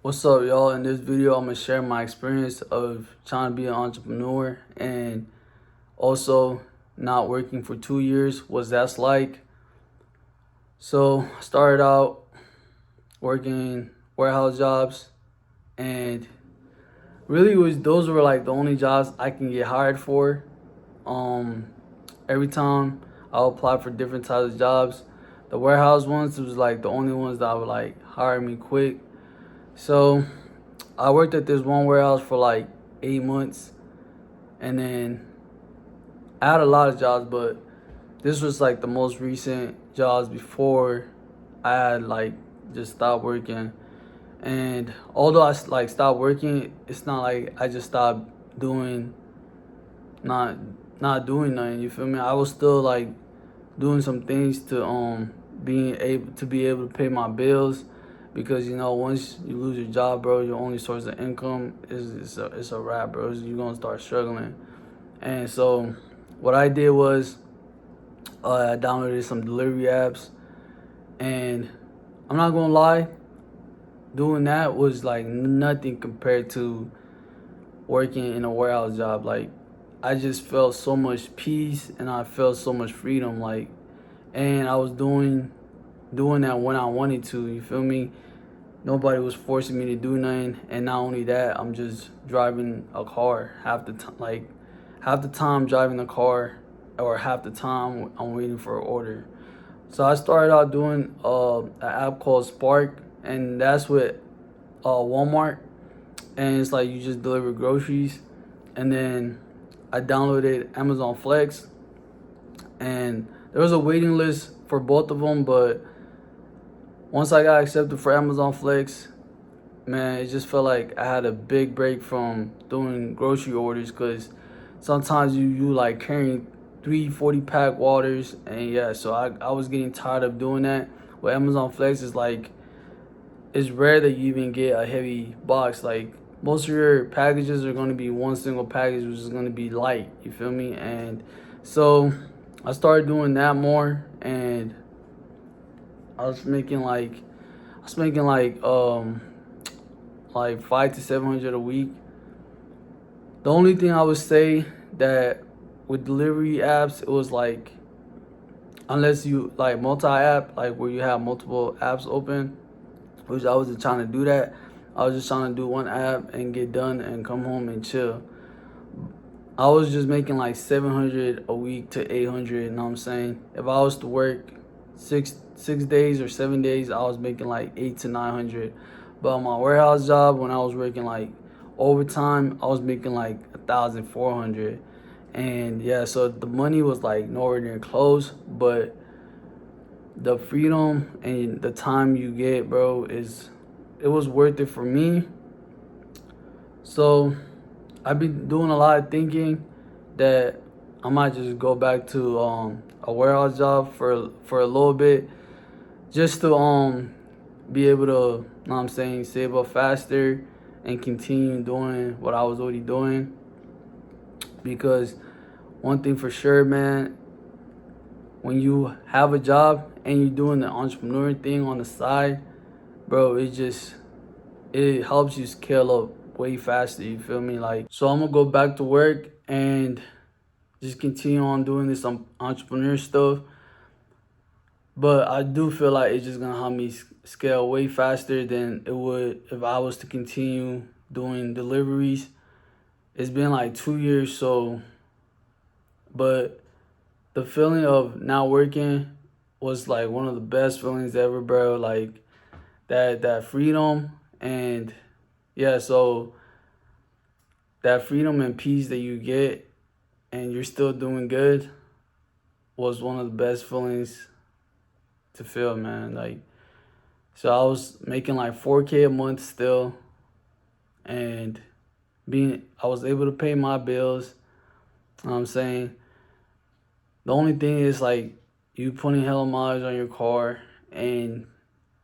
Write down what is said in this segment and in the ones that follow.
What's up, y'all? In this video, I'm gonna share my experience of trying to be an entrepreneur and also not working for 2 years, what that's like. So, I started out working warehouse jobs, and really was those were like the only jobs I can get hired for. Um, every time I would apply for different types of jobs, the warehouse ones was like the only ones that would like hire me quick. So I worked at this one warehouse for like 8 months, and then I had a lot of jobs, but this was like the most recent jobs before I had like just stopped working. And although I like stopped working, it's not like I just stopped doing not not doing nothing. You feel me? I was still like doing some things to be able to pay my bills, because once you lose your job, bro, your only source of income is it's a wrap, bro. You're gonna start struggling. And so what I did was I downloaded some delivery apps, and I'm not gonna lie, doing that was like nothing compared to working in a warehouse job. Like, I just felt so much peace and I felt so much freedom. Like, and I was doing that when I wanted to. You feel me? Nobody was forcing me to do nothing, and not only that, I'm just driving a car half the time. Like, half the time driving the car, or half the time I'm waiting for an order. So I started out doing an app called Spark, and that's with Walmart, and it's like you just deliver groceries. And then I downloaded Amazon Flex, and there was a waiting list for both of them, but once I got accepted for Amazon Flex, man, it just felt like I had a big break from doing grocery orders, because sometimes you like carrying 340 pack waters, and yeah, so I was getting tired of doing that. With Amazon Flex, is like it's rare that you even get a heavy box. Like, most of your packages are going to be one single package, which is going to be light. You feel me? And so I started doing that more, and I was making like I was making like 500 to 700 a week. The only thing I would say that with delivery apps, it was like, unless you like multi-app, like where you have multiple apps open, which I wasn't trying to do that. I was just trying to do one app and get done and come home and chill. I was just making like 700 a week to 800. You know what I'm saying? If I was to work six days or 7 days, I was making like 800 to 900. But on my warehouse job, when I was working like overtime, I was making like 1,400. And yeah, so the money was like nowhere near close, but the freedom and the time you get, bro, it was worth it for me. So I've been doing a lot of thinking that I might just go back to a warehouse job for a little bit, just to be able to, you know what I'm saying, save up faster and continue doing what I was already doing. Because one thing for sure, man, when you have a job and you're doing the entrepreneur thing on the side, bro, it helps you scale up way faster. You feel me? Like, so I'm gonna go back to work and just continue on doing this entrepreneur stuff. But I do feel like it's just gonna help me scale way faster than it would if I was to continue doing deliveries. It's been like 2 years, so, but the feeling of not working was like one of the best feelings ever, bro. Like, that freedom, and yeah, so that freedom and peace that you get and you're still doing good was one of the best feelings to feel, man. Like, so I was making like 4K a month still, and I was able to pay my bills. You know what I'm saying? The only thing is like you putting hella miles on your car, and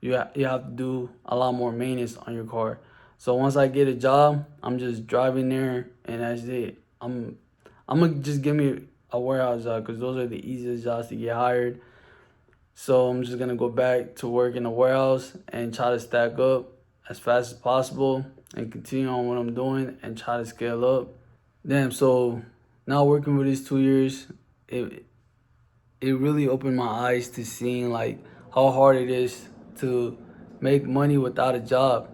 you have to do a lot more maintenance on your car. So once I get a job, I'm just driving there and that's it. I'm gonna just give me a warehouse job, because those are the easiest jobs to get hired. So I'm just gonna go back to work in the warehouse and try to stack up as fast as possible and continue on what I'm doing and try to scale up. Damn, so now working with these 2 years, it really opened my eyes to seeing like how hard it is to make money without a job.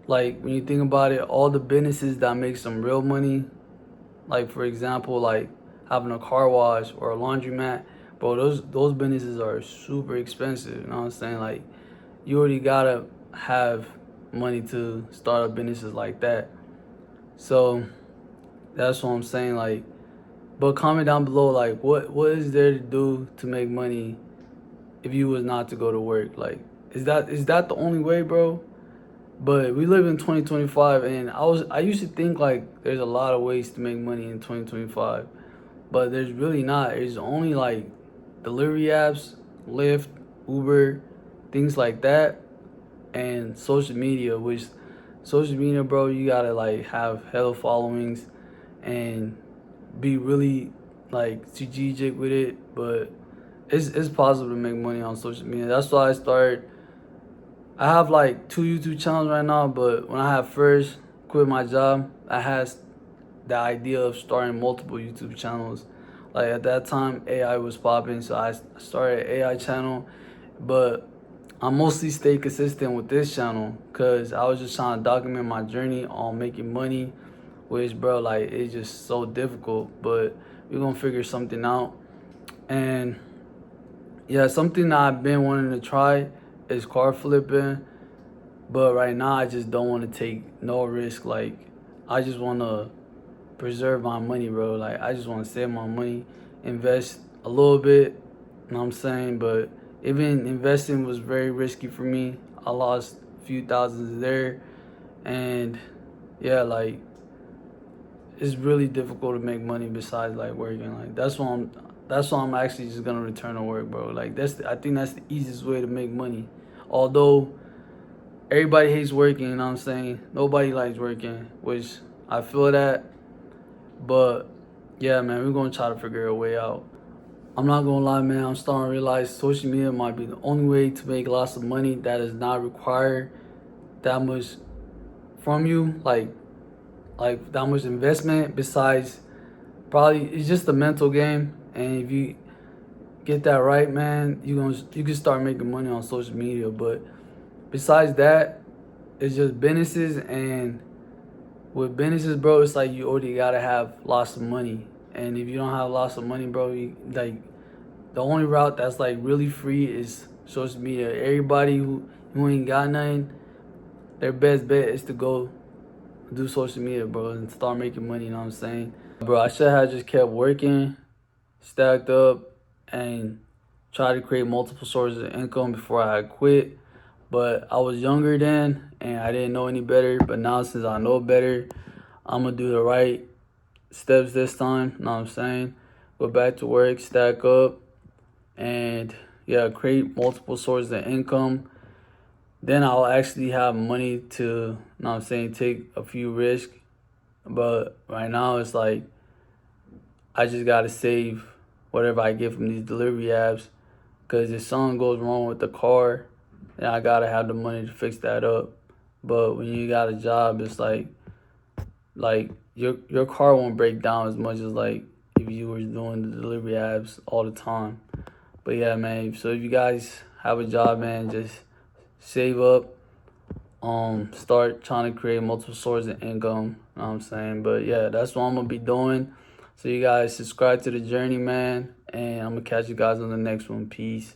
Like when you think about it, all the businesses that make some real money, like for example, like having a car wash or a laundromat, bro, those businesses are super expensive. You know what I'm saying? Like you already gotta have money to start up businesses like that. So that's what I'm saying. Like, but comment down below, like what is there to do to make money if you was not to go to work? Like, is that the only way, bro? But we live in 2025, and I used to think like there's a lot of ways to make money in 2025, but there's really not. There's only like delivery apps, Lyft, Uber, things like that, and social media. Which social media, bro, you gotta like have hella followings and be really like strategic with it. But it's possible to make money on social media. That's why I have like 2 YouTube channels right now, but when I had first quit my job, I had the idea of starting multiple YouTube channels. Like at that time, AI was popping, so I started an AI channel, but I mostly stayed consistent with this channel because I was just trying to document my journey on making money, which, bro, like it's just so difficult, but we're gonna figure something out. And yeah, something that I've been wanting to try is car flipping, but right now I just don't want to take no risk. Like I just want to preserve my money, bro. Like I just want to save my money, invest a little bit, you know what I'm saying? But even investing was very risky for me. I lost a few thousands there, and yeah, like it's really difficult to make money besides like working. Like that's why I'm actually just gonna return to work, bro. Like I think that's the easiest way to make money. Although everybody hates working, you know what I'm saying? Nobody likes working, which I feel that. But yeah, man, we're gonna try to figure a way out. I'm not gonna lie, man, I'm starting to realize social media might be the only way to make lots of money that does not require that much from you, like that much investment. Besides, probably it's just a mental game, and if you get that right, man, you can start making money on social media. But besides that, it's just businesses, and with businesses, bro, it's like you already gotta have lots of money. And if you don't have lots of money, bro, like the only route that's like really free is social media. Everybody who ain't got nothing, their best bet is to go do social media, bro, and start making money, you know what I'm saying? Bro, I should have just kept working, stacked up, and tried to create multiple sources of income before I had quit. But I was younger then, and I didn't know any better. But now, since I know better, I'm going to do the right steps this time, you know what I'm saying? Go back to work, stack up, and yeah, create multiple sources of income. Then I'll actually have money to, you know what I'm saying, take a few risks. But right now it's like I just gotta save whatever I get from these delivery apps, because if something goes wrong with the car, then I gotta have the money to fix that up. But when you got a job, it's like your car won't break down as much as like if you were doing the delivery apps all the time. But yeah, man, so if you guys have a job, man, just save up, start trying to create multiple sources of income, you know what I'm saying? But yeah, that's what I'm gonna be doing. So you guys subscribe to the journey, man, and I'm gonna catch you guys on the next one. Peace.